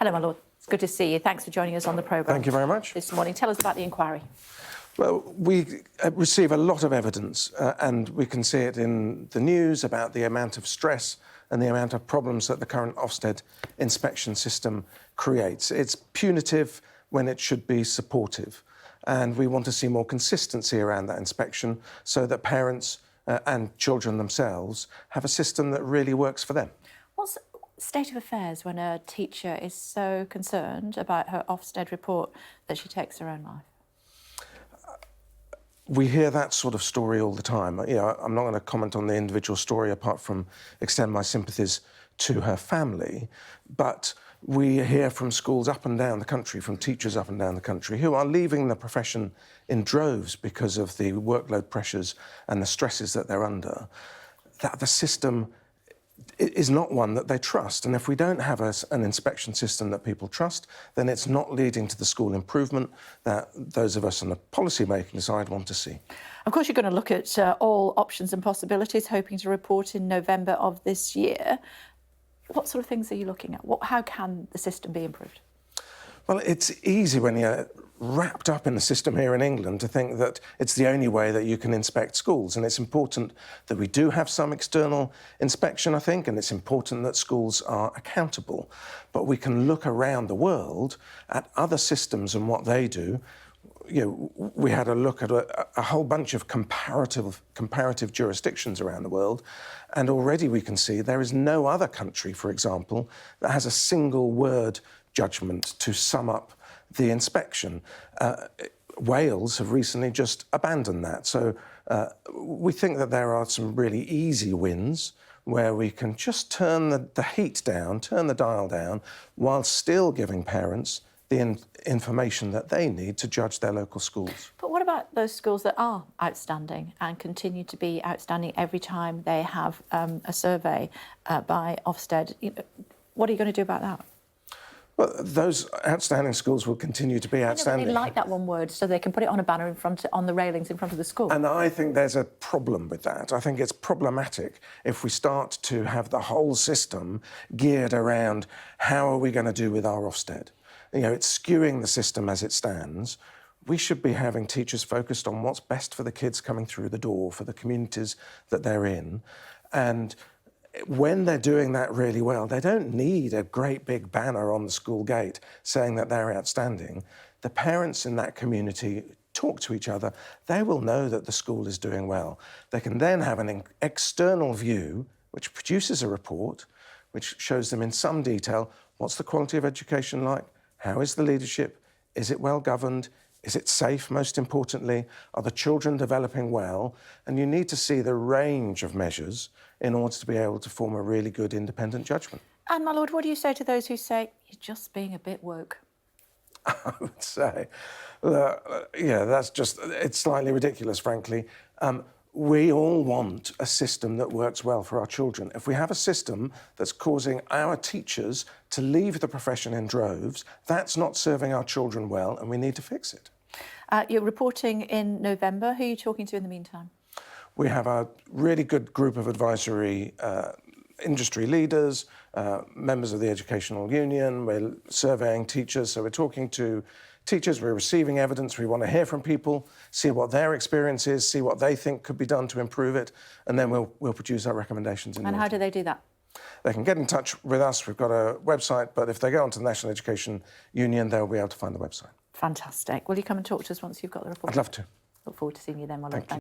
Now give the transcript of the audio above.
Hello, my lord. It's good to see you. Thanks for joining us on the programme. Thank you very much. This morning. Tell us about the inquiry. Well, we receive a lot of evidence and we can see it in the news about the amount of stress and the amount of problems that the current Ofsted inspection system creates. It's punitive when it should be supportive. And we want to see more consistency around that inspection so that parents and children themselves have a system that really works for them. What's the state of affairs when a teacher is so concerned about her Ofsted report that she takes her own life? We hear that sort of story all the time. You know, I'm not going to comment on the individual story apart from extend my sympathies to her family, but we hear from schools up and down the country, from teachers up and down the country, who are leaving the profession in droves because of the workload pressures and the stresses that they're under, that the system is not one that they trust. And if we don't have an inspection system that people trust, then it's not leading to the school improvement that those of us on the policy-making side want to see. Of course, you're going to look at all options and possibilities, hoping to report in November of this year. What sort of things are you looking at? How can the system be improved? Well, it's easy when you're wrapped up in the system here in England to think that it's the only way that you can inspect schools. And it's important that we do have some external inspection, I think, and it's important that schools are accountable. But we can look around the world at other systems and what they do. You know, we had a look at a whole bunch of comparative jurisdictions around the world, and already we can see there is no other country, for example, that has a single word judgment to sum up the inspection. Wales have recently just abandoned that. So we think that there are some really easy wins where we can just turn the heat down, turn the dial down, while still giving parents the information that they need to judge their local schools. But what about those schools that are outstanding and continue to be outstanding every time they have a survey by Ofsted? What are you going to do about that? Well, those outstanding schools will continue to be outstanding. They like that one word, so they can put it on a banner on the railings in front of the school. And I think there's a problem with that. I think it's problematic if we start to have the whole system geared around how are we going to do with our Ofsted. You know, it's skewing the system as it stands. We should be having teachers focused on what's best for the kids coming through the door, for the communities that they're in. And when they're doing that really well, they don't need a great big banner on the school gate saying that they're outstanding. The parents in that community talk to each other. They will know that the school is doing well. They can then have an external view which produces a report which shows them in some detail what's the quality of education like, how is the leadership, is it well governed, is it safe, most importantly? Are the children developing well? And you need to see the range of measures in order to be able to form a really good independent judgment. And, my lord, what do you say to those who say, you're just being a bit woke? I would say, yeah, that's just, it's slightly ridiculous, frankly. We all want a system that works well for our children. If we have a system that's causing our teachers to leave the profession in droves, that's not serving our children well, and we need to fix it. You're reporting in November. Who are you talking to in the meantime? We have a really good group of advisory industry leaders, members of the Educational Union. We're surveying teachers, so we're talking to teachers, we're receiving evidence, we want to hear from people, see what their experience is, see what they think could be done to improve it, and then we'll produce our recommendations. And how do they do that? They can get in touch with us. We've got a website, but if they go onto the National Education Union, they'll be able to find the website. Fantastic. Will you come and talk to us once you've got the report? I'd love to. Look forward to seeing you then, my lord. Thank you.